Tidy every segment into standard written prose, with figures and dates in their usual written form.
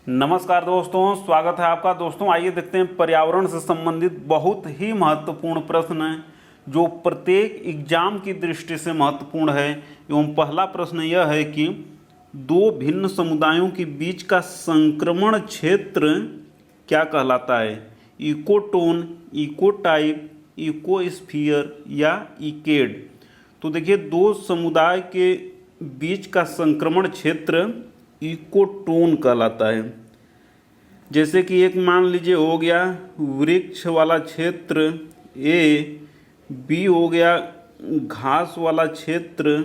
नमस्कार दोस्तों, स्वागत है आपका। दोस्तों आइए देखते हैं पर्यावरण से संबंधित बहुत ही महत्वपूर्ण प्रश्न है जो प्रत्येक एग्जाम की दृष्टि से महत्वपूर्ण है। एवं पहला प्रश्न यह है कि दो भिन्न समुदायों के बीच का संक्रमण क्षेत्र क्या कहलाता है? इकोटोन, इकोटाइप, इकोस्फीयर या इकेड। तो देखिए, दो समुदाय के बीच का संक्रमण क्षेत्र इकोटोन कहलाता है। जैसे कि एक मान लीजिए हो गया वृक्ष वाला क्षेत्र ए, बी हो गया घास वाला क्षेत्र।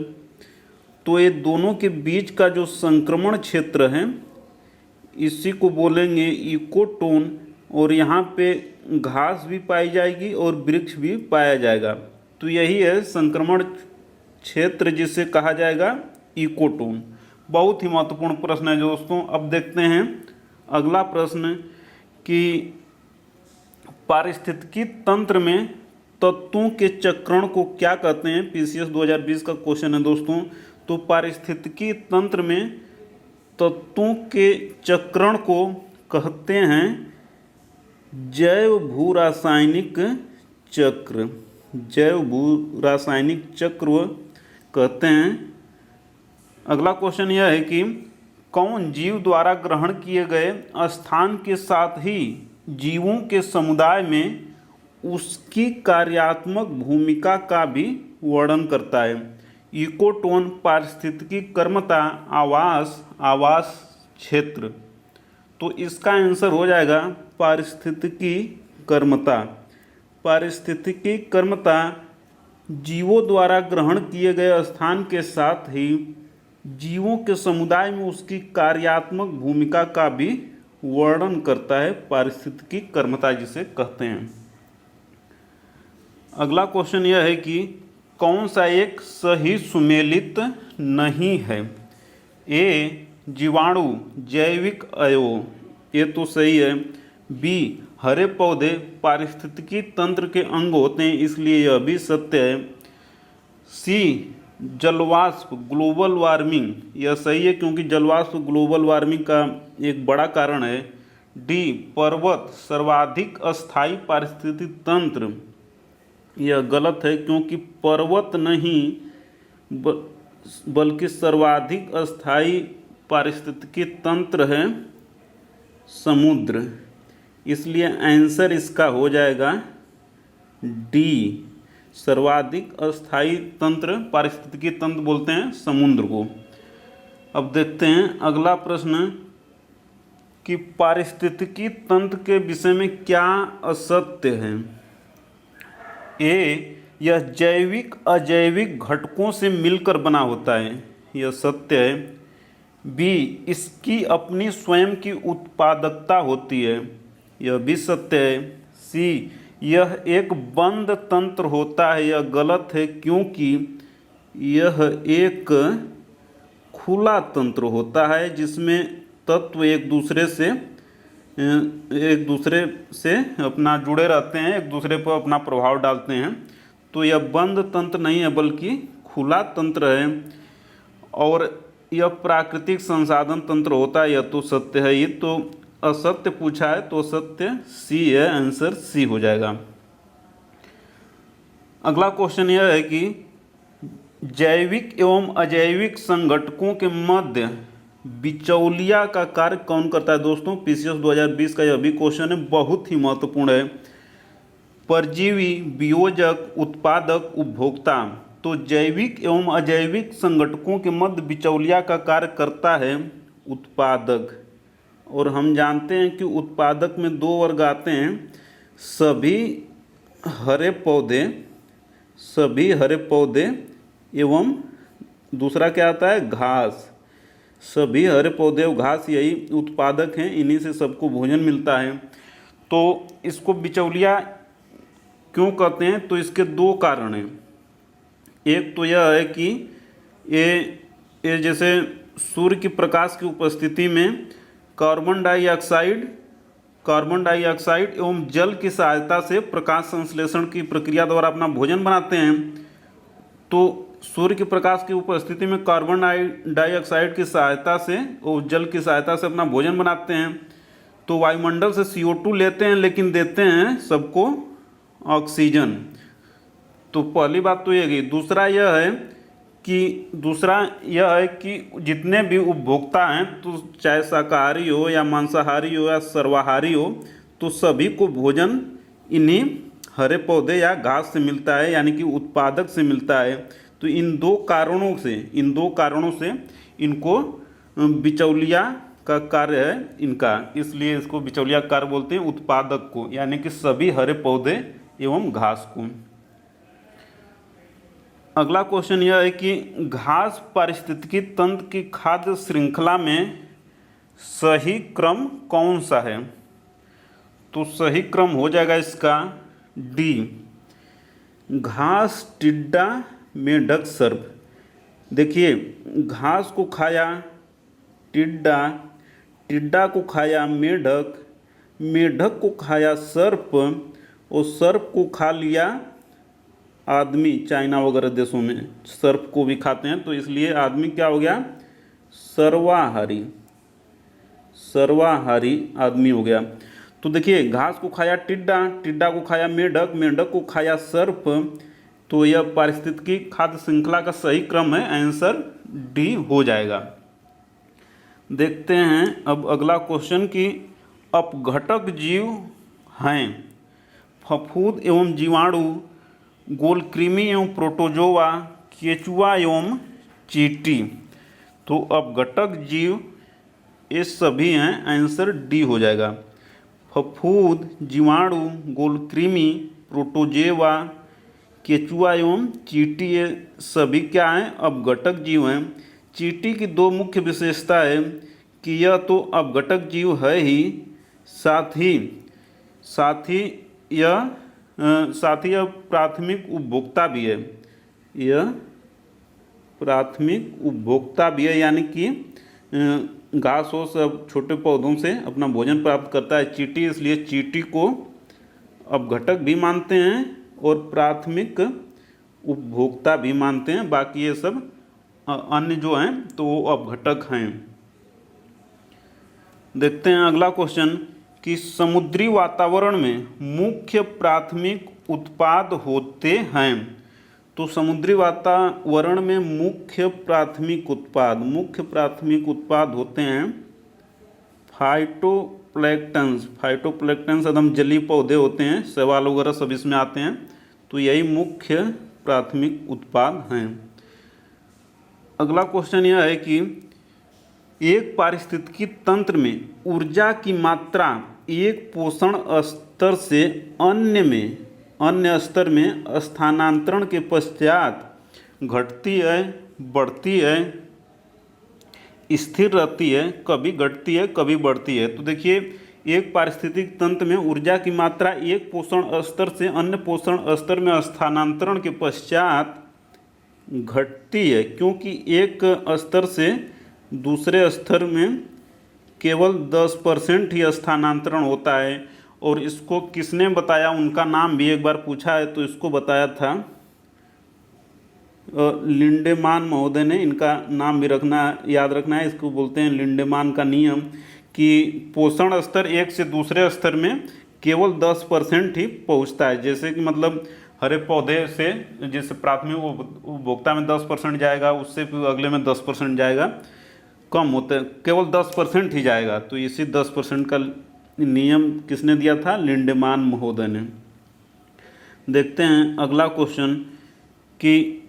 तो ये दोनों के बीच का जो संक्रमण क्षेत्र है इसी को बोलेंगे इकोटोन। और यहाँ पे घास भी पाई जाएगी और वृक्ष भी पाया जाएगा। तो यही है संक्रमण क्षेत्र जिसे कहा जाएगा इकोटोन। बहुत ही महत्वपूर्ण प्रश्न है दोस्तों। अब देखते हैं अगला प्रश्न कि पारिस्थितिकी तंत्र में तत्वों के चक्रण को क्या कहते हैं? पीसीएस 2020 का क्वेश्चन है दोस्तों। तो पारिस्थितिकी तंत्र में तत्वों के चक्रण को कहते हैं जैव भू रासायनिक चक्र। जैव भू रासायनिक चक्र कहते हैं। अगला क्वेश्चन यह है कि कौन जीव द्वारा ग्रहण किए गए स्थान के साथ ही जीवों के समुदाय में उसकी कार्यात्मक भूमिका का भी वर्णन करता है? इकोटोन, पारिस्थितिकी कर्मता, आवास क्षेत्र। तो इसका आंसर हो जाएगा पारिस्थितिकी कर्मता। पारिस्थितिकी कर्मता जीवों द्वारा ग्रहण किए गए स्थान के साथ ही जीवों के समुदाय में उसकी कार्यात्मक भूमिका का भी वर्णन करता है। पारिस्थितिकी कर्मता जिसे कहते हैं। अगला क्वेश्चन यह है कि कौन सा एक सही सुमेलित नहीं है? ए जीवाणु, जैविक अवयव, ये तो सही है। बी हरे पौधे पारिस्थितिकी तंत्र के अंग होते हैं, इसलिए यह भी सत्य है। सी जलवाष्प, ग्लोबल वार्मिंग, यह सही है क्योंकि जलवाष्प ग्लोबल वार्मिंग का एक बड़ा कारण है। डी पर्वत सर्वाधिक अस्थायी पारिस्थितिक तंत्र, यह गलत है क्योंकि पर्वत नहीं बल्कि सर्वाधिक अस्थायी पारिस्थितिकी तंत्र है समुद्र। इसलिए आंसर इसका हो जाएगा डी, सर्वाधिक अस्थायी तंत्र पारिस्थितिकी तंत्र बोलते हैं समुद्र को। अब देखते हैं अगला प्रश्न कि पारिस्थितिकी तंत्र के विषय में क्या असत्य है? ए यह जैविक अजैविक घटकों से मिलकर बना होता है, यह सत्य है। बी इसकी अपनी स्वयं की उत्पादकता होती है, यह भी सत्य है। सी यह एक बंद तंत्र होता है, यह गलत है क्योंकि यह एक खुला तंत्र होता है जिसमें तत्व एक दूसरे से अपना जुड़े रहते हैं, एक दूसरे पर अपना प्रभाव डालते हैं। तो यह बंद तंत्र नहीं है बल्कि खुला तंत्र है। और यह प्राकृतिक संसाधन तंत्र होता है, यह तो सत्य है। ये तो असत्य पूछा है तो सत्य सी है, आंसर सी हो जाएगा। अगला क्वेश्चन यह है कि जैविक एवं अजैविक संगठकों के मध्य बिचौलिया का कार्य कौन करता है? दोस्तों पीसीएस 2020 का यह भी क्वेश्चन है, बहुत ही महत्वपूर्ण है। परजीवी, वियोजक, उत्पादक, उपभोक्ता। तो जैविक एवं अजैविक संगठकों के मध्य बिचौलिया का कार्य करता है उत्पादक। और हम जानते हैं कि उत्पादक में दो वर्ग आते हैं, सभी हरे पौधे एवं दूसरा क्या आता है? घास। सभी हरे पौधे और घास यही उत्पादक हैं, इन्हीं से सबको भोजन मिलता है। तो इसको बिचौलिया क्यों कहते हैं? तो इसके दो कारण हैं। एक तो यह है कि ये जैसे सूर्य की प्रकाश की उपस्थिति में कार्बन डाइऑक्साइड एवं जल की सहायता से प्रकाश संश्लेषण की प्रक्रिया द्वारा अपना भोजन बनाते हैं। तो सूर्य के प्रकाश की उपस्थिति में कार्बन डाइऑक्साइड की सहायता से और जल की सहायता से अपना भोजन बनाते हैं। तो वायुमंडल से CO2 लेते हैं लेकिन देते हैं सबको ऑक्सीजन। तो पहली बात तो ये गई। दूसरा यह है कि जितने भी उपभोक्ता हैं, तो चाहे शाकाहारी हो या मांसाहारी हो या सर्वाहारी हो, तो सभी को भोजन इन्हीं हरे पौधे या घास से मिलता है, यानी कि उत्पादक से मिलता है। तो इन दो कारणों से इनको बिचौलिया का कार्य है इनका, इसलिए इसको बिचौलिया कार्य बोलते हैं, उत्पादक को, यानी कि सभी हरे पौधे एवं घास को। अगला क्वेश्चन यह है कि घास पारिस्थितिकी तंत्र की खाद्य श्रृंखला में सही क्रम कौन सा है? तो सही क्रम हो जाएगा इसका डी, घास, टिड्डा, मेढक, सर्प। देखिए, घास को खाया टिड्डा, टिड्डा को खाया मेढक, मेढक को खाया सर्प और सर्प को खा लिया आदमी। चाइना वगैरह देशों में सर्प को भी खाते हैं, तो इसलिए आदमी क्या हो गया? सर्वाहारी आदमी हो गया। तो देखिए, घास को खाया टिड्डा, टिड्डा को खाया मेढक, मेढक को खाया सर्प। तो यह पारिस्थितिकी खाद्य श्रृंखला का सही क्रम है, आंसर डी हो जाएगा। देखते हैं अब अगला क्वेश्चन कि अपघटक जीव हैं फफूंद एवं जीवाणु, गोलकृमि एवं प्रोटोजोआ, केचुआ एवं चींटी। तो अपघटक जीव ये सभी हैं, आंसर डी हो जाएगा। फफूंद, जीवाणु, गोलकृमि, प्रोटोजोआ, केचुआ एवं चींटी ये सभी क्या हैं? अपघटक जीव हैं। चींटी की दो मुख्य विशेषता है कि यह तो अपघटक जीव है ही, साथ ही यह प्राथमिक उपभोक्ता भी है। यह प्राथमिक उपभोक्ता भी है, यानी कि घास हो सब छोटे पौधों से अपना भोजन प्राप्त करता है चींटी, इसलिए चींटी को अपघटक भी मानते हैं और प्राथमिक उपभोक्ता भी मानते हैं। बाकी ये सब अन्य जो हैं तो वो अपघटक हैं। देखते हैं अगला क्वेश्चन कि समुद्री वातावरण में मुख्य प्राथमिक उत्पाद होते हैं। तो समुद्री वातावरण में मुख्य प्राथमिक उत्पाद होते हैं फाइटोप्लैंक्टन्स एकदम जलीय पौधे होते हैं, शैवाल वगैरह सब इसमें आते हैं। तो यही मुख्य प्राथमिक उत्पाद हैं। अगला क्वेश्चन यह है कि एक पारिस्थितिकी तंत्र में ऊर्जा की मात्रा एक पोषण स्तर से अन्य स्तर में स्थानांतरण के पश्चात घटती है, बढ़ती है, स्थिर रहती है, कभी घटती है कभी बढ़ती है। तो देखिए, एक पारिस्थितिक तंत्र में ऊर्जा की मात्रा एक पोषण स्तर से अन्य पोषण स्तर में स्थानांतरण के पश्चात घटती है, क्योंकि एक स्तर से दूसरे स्तर में केवल 10% ही स्थानांतरण होता है। और इसको किसने बताया, उनका नाम भी एक बार पूछा है, तो इसको बताया था लिंडेमान महोदय ने। इनका नाम भी याद रखना है। इसको बोलते हैं लिंडेमान का नियम, कि पोषण स्तर एक से दूसरे स्तर में केवल 10% ही पहुंचता है। जैसे कि मतलब हरे पौधे से जैसे प्राथमिक उपभोक्ता में 10% जाएगा, उससे फिर अगले में 10% जाएगा, कम होता है, केवल 10% ही जाएगा। तो इसी 10% का नियम किसने दिया था? लिंडेमान महोदय ने। देखते हैं अगला क्वेश्चन कि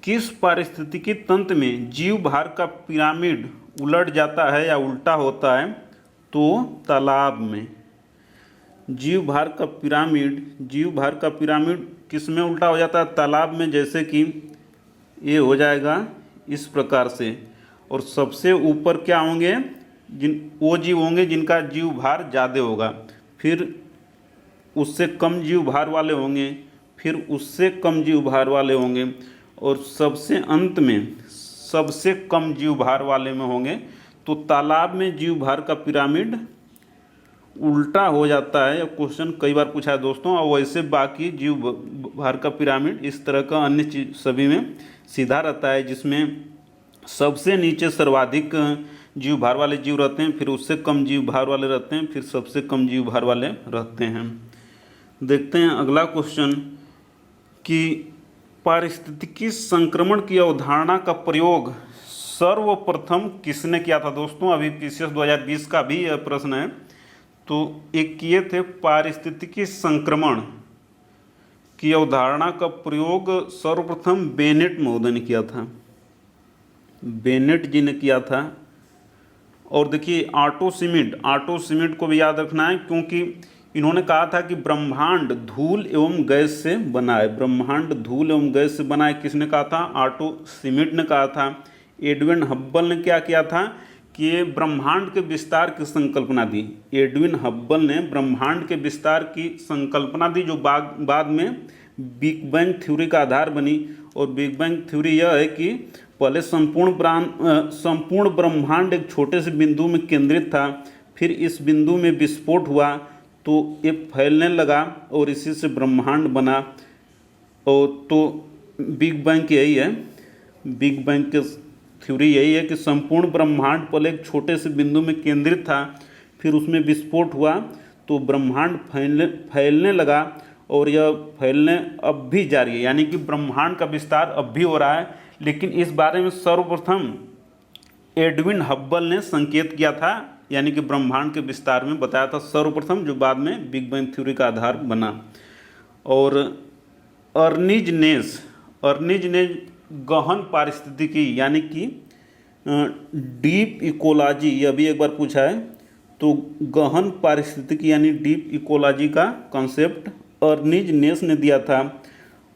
किस पारिस्थितिकी तंत्र में जीव भार का पिरामिड उलट जाता है या उल्टा होता है? तो तालाब में। जीव भार का पिरामिड किस में उल्टा हो जाता है? तालाब में। जैसे कि ये हो जाएगा इस प्रकार से, और सबसे ऊपर क्या होंगे? वो जीव होंगे जिनका जीव भार ज़्यादा होगा, फिर उससे कम जीव भार वाले होंगे, फिर उससे कम जीव भार वाले होंगे, और सबसे अंत में सबसे कम जीव भार वाले में होंगे। तो तालाब में जीव भार का पिरामिड उल्टा हो जाता है, क्वेश्चन कई बार पूछा है दोस्तों। और वैसे बाकी जीव भार का पिरामिड इस तरह का अन्य चीज सभी में सीधा रहता है, जिसमें सबसे नीचे सर्वाधिक जीव भार वाले जीव रहते हैं, फिर उससे कम जीव भार वाले रहते हैं, फिर सबसे कम जीव भार वाले रहते हैं। देखते हैं अगला क्वेश्चन कि पारिस्थितिकी संक्रमण की अवधारणा का प्रयोग सर्वप्रथम किसने किया था दोस्तों। अभी पीसीएस 2020 का भी यह प्रश्न है। तो एक किए थे पारिस्थितिकी संक्रमण की अवधारणा का प्रयोग सर्वप्रथम बेनेट महोदय ने किया था, बेनेट जी ने किया था। और देखिए ऑटो स्मिड को भी याद रखना है, क्योंकि इन्होंने कहा था कि ब्रह्मांड धूल एवं गैस से बना है। ब्रह्मांड धूल एवं गैस से बना है किसने कहा था, ऑटो स्मिड ने कहा था। एडविन हब्बल ने क्या किया था कि ये ब्रह्मांड के विस्तार की संकल्पना दी। एडविन हब्बल ने ब्रह्मांड के विस्तार की संकल्पना दी, जो बाद में बिग बैंग थ्योरी का आधार बनी। और बिग बैंग थ्योरी यह है कि पहले संपूर्ण ब्रह्मांड एक छोटे से बिंदु में केंद्रित था, फिर इस बिंदु में विस्फोट हुआ तो ये फैलने लगा और इसी से ब्रह्मांड बना। और तो बिग बैंग यही है, बिग बैंग के थ्योरी यही है कि संपूर्ण ब्रह्मांड पहले एक छोटे से बिंदु में केंद्रित था, फिर उसमें विस्फोट हुआ तो ब्रह्मांड फैलने लगा, और यह फैलने अब भी जारी है, यानी कि ब्रह्मांड का विस्तार अब भी हो रहा है। लेकिन इस बारे में सर्वप्रथम एडविन हब्बल ने संकेत किया था, यानी कि ब्रह्मांड के विस्तार में बताया था सर्वप्रथम, जो बाद में बिग बैंग थ्योरी का आधार बना। और अर्निज ने गहन पारिस्थितिकी यानी कि डीप इकोलॉजी, यह भी एक बार पूछा है। तो गहन पारिस्थितिकी यानी डीप इकोलॉजी का कॉन्सेप्ट अर्निज नेस ने दिया था।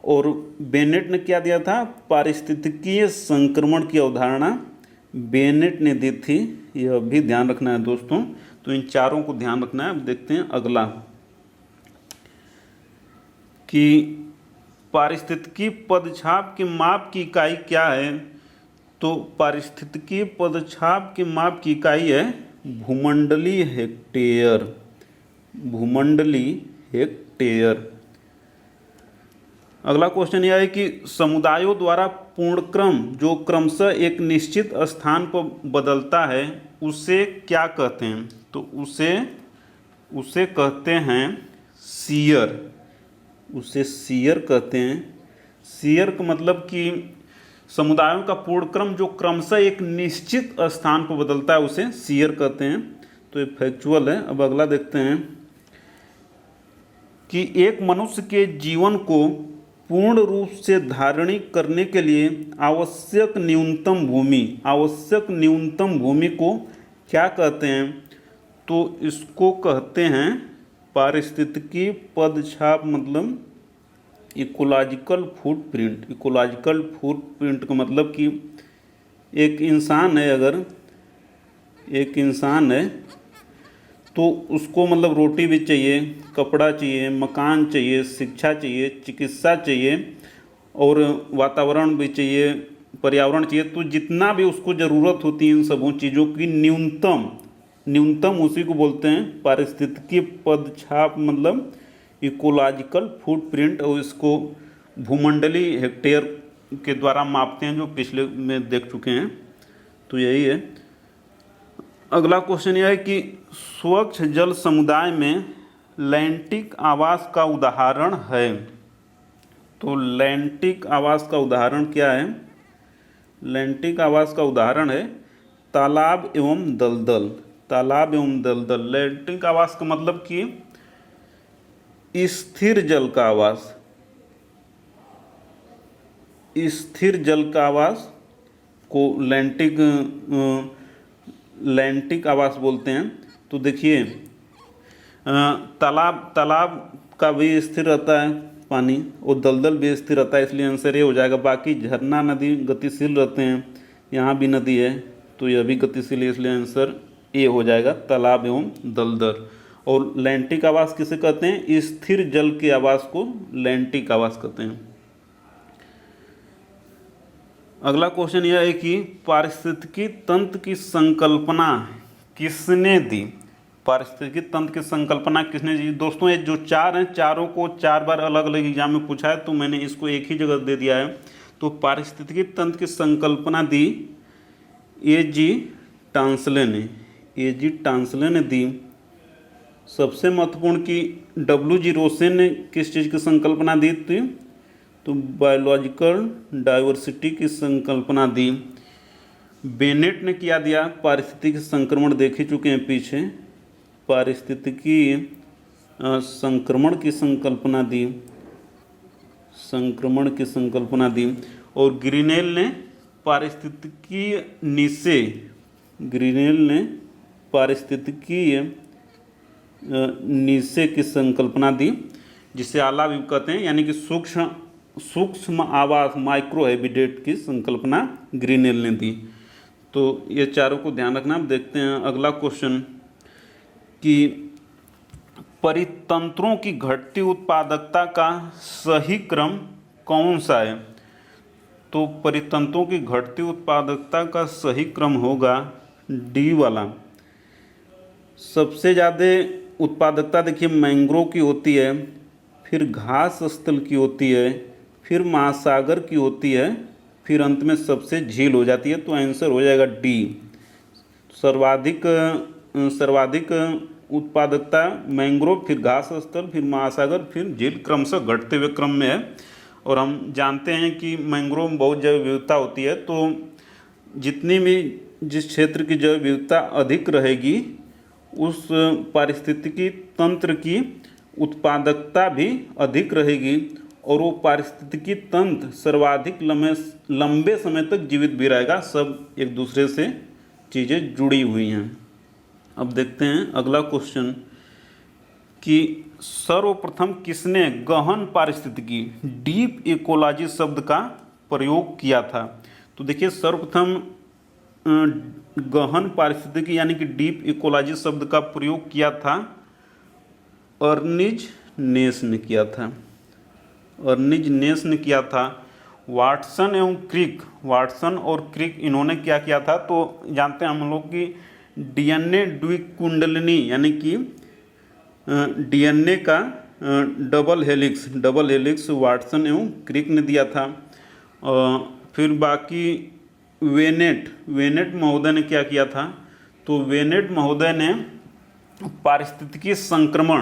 और बेनेट ने क्या दिया था, पारिस्थितिकीय संक्रमण की अवधारणा बेनेट ने दी थी। यह भी ध्यान रखना है दोस्तों। तो इन चारों को ध्यान रखना है। अब देखते हैं अगला कि पारिस्थितिकी पदछाप के माप की इकाई क्या है। तो पारिस्थितिकी पदछाप के माप की इकाई है भूमंडलीय हेक्टेयर, भूमंडलीय हेक्टेयर। अगला क्वेश्चन यह है कि समुदायों द्वारा पूर्णक्रम जो क्रमशः एक निश्चित स्थान पर बदलता है उसे क्या कहते हैं। तो उसे कहते हैं सीयर, उसे सीयर कहते हैं। सीयर का मतलब कि समुदायों का पूर्णक्रम जो क्रमशः एक निश्चित स्थान पर बदलता है उसे सीयर कहते हैं। तो ये फैक्चुअल है। अब अगला देखते हैं कि एक मनुष्य के जीवन को पूर्ण रूप से धारणी करने के लिए आवश्यक न्यूनतम भूमि को क्या कहते हैं। तो इसको कहते हैं पारिस्थितिकी पदछाप, मतलब इकोलॉजिकल फुटप्रिंट। इकोलॉजिकल फुटप्रिंट का मतलब कि एक इंसान है, अगर एक इंसान है तो उसको मतलब रोटी भी चाहिए, कपड़ा चाहिए, मकान चाहिए, शिक्षा चाहिए, चिकित्सा चाहिए और वातावरण भी चाहिए, पर्यावरण चाहिए। तो जितना भी उसको ज़रूरत होती है इन सबों चीज़ों की न्यूनतम उसी को बोलते हैं पारिस्थितिकी पदछाप, मतलब इकोलॉजिकल फुटप्रिंट। और इसको भूमंडलीय हेक्टेयर के द्वारा मापते हैं, जो पिछले में देख चुके हैं। तो यही है। अगला क्वेश्चन यह है कि स्वच्छ जल समुदाय में लैंटिक आवास का उदाहरण है। तो लैंटिक आवास का उदाहरण क्या है। लैंटिक आवास का उदाहरण है तालाब एवं दलदल। तालाब एवं दलदल। लैंटिक आवास का मतलब कि स्थिर जल का आवास, स्थिर जल का आवास को लैंटिक आवास बोलते हैं। तो देखिए तालाब का भी स्थिर रहता है पानी, और दलदल भी स्थिर रहता है, इसलिए आंसर ये हो जाएगा। बाकी झरना नदी गतिशील रहते हैं, यहाँ भी नदी है तो यह भी गतिशील है, इसलिए आंसर ए हो जाएगा, तालाब एवं दलदल। और लैंटिक आवास किसे कहते हैं, स्थिर जल के आवास को लैंटिक आवास कहते हैं। अगला क्वेश्चन यह है कि पारिस्थितिकी तंत्र की संकल्पना किसने दी। पारिस्थितिकी तंत्र की संकल्पना किसने दी? दोस्तों ये जो चार हैं, चारों को 4 बार अलग अलग एग्जाम में पूछा है, तो मैंने इसको एक ही जगह दे दिया है। तो पारिस्थितिकी तंत्र की संकल्पना दी A.G. टांसले ने, A.G. टांसले ने दी। सबसे महत्वपूर्ण की W.G. रोसेन ने किस चीज़ की संकल्पना दी थी? तो बायोलॉजिकल डाइवर्सिटी की संकल्पना दी। बेनेट ने क्या दिया? पारिस्थितिकी संक्रमण देख ही चुके हैं पीछे, पारिस्थितिकी संक्रमण की संकल्पना दी, संक्रमण की संकल्पना दी। और ग्रीनेल ने पारिस्थितिकी नीचे, ग्रीनेल ने पारिस्थितिकी नीचे की संकल्पना दी, जिसे आला भी कहते हैं, यानी कि सूक्ष्म आवास माइक्रो हैबिटेट की संकल्पना ग्रीनेल ने दी। तो ये चारों को ध्यान रखना। अब देखते हैं अगला क्वेश्चन कि परितंत्रों की घटती उत्पादकता का सही क्रम कौन सा है? तो परितंत्रों की घटती उत्पादकता का सही क्रम होगा डी वाला। सबसे ज़्यादा उत्पादकता देखिए मैंग्रोव की होती है, फिर घास स्थल की होती है, फिर महासागर की होती है, फिर अंत में सबसे झील हो जाती है। तो आंसर हो जाएगा डी। सर्वाधिक उत्पादकता मैंग्रोव, फिर घास स्थल, फिर महासागर, फिर झील, क्रमशः घटते हुए क्रम में है। और हम जानते हैं कि मैंग्रोव में बहुत जैव विविधता होती है, तो जितनी भी जिस क्षेत्र की जैव विविधता अधिक रहेगी उस पारिस्थितिकी तंत्र की उत्पादकता भी अधिक रहेगी, और वो पारिस्थितिकी तंत्र सर्वाधिक लंबे समय तक जीवित भी रहेगा। सब एक दूसरे से चीज़ें जुड़ी हुई हैं। अब देखते हैं अगला क्वेश्चन कि सर्वप्रथम किसने गहन पारिस्थितिकी डीप इकोलॉजी शब्द का प्रयोग किया था? तो देखिए सर्वप्रथम गहन पारिस्थितिकी यानी कि डीप इकोलॉजी शब्द का प्रयोग किया था अर्निज नेस ने किया था, अर्निज नेस ने किया था। वाटसन एवं क्रिक, वाटसन और क्रिक इन्होंने क्या किया था? तो जानते हैं हम लोग कि डीएनए द्विकुंडलिनी यानी कि डीएनए का डबल हेलिक्स वाटसन एवं क्रिक ने दिया था। फिर बाकी वेनेट महोदय ने क्या किया था? तो वेनेट महोदय ने पारिस्थितिकी संक्रमण,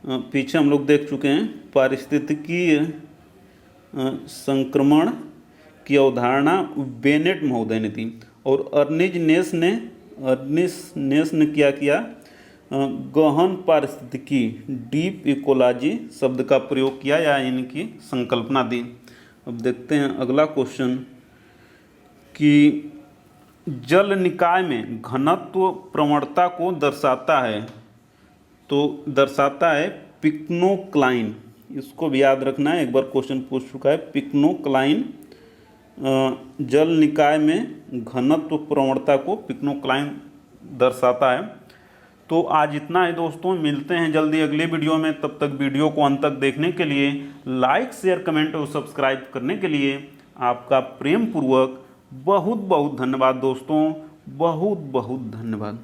पीछे हम लोग देख चुके हैं, पारिस्थितिकी संक्रमण की अवधारणा बेनेट महोदय ने दी। और अर्निज नेस ने क्या किया? गहन पारिस्थितिकी डीप इकोलॉजी शब्द का प्रयोग किया या इनकी संकल्पना दी। अब देखते हैं अगला क्वेश्चन कि जल निकाय में घनत्व प्रवणता को दर्शाता है, तो दर्शाता है पिक्नोक्लाइन। इसको भी याद रखना है, एक बार क्वेश्चन पूछ चुका है। पिक्नोक्लाइन जल निकाय में घनत्व प्रवणता को पिक्नोक्लाइन दर्शाता है। तो आज इतना है दोस्तों, मिलते हैं जल्दी अगले वीडियो में। तब तक वीडियो को अंत तक देखने के लिए, लाइक शेयर कमेंट और सब्सक्राइब करने के लिए आपका प्रेम पूर्वक बहुत बहुत धन्यवाद दोस्तों, बहुत बहुत धन्यवाद।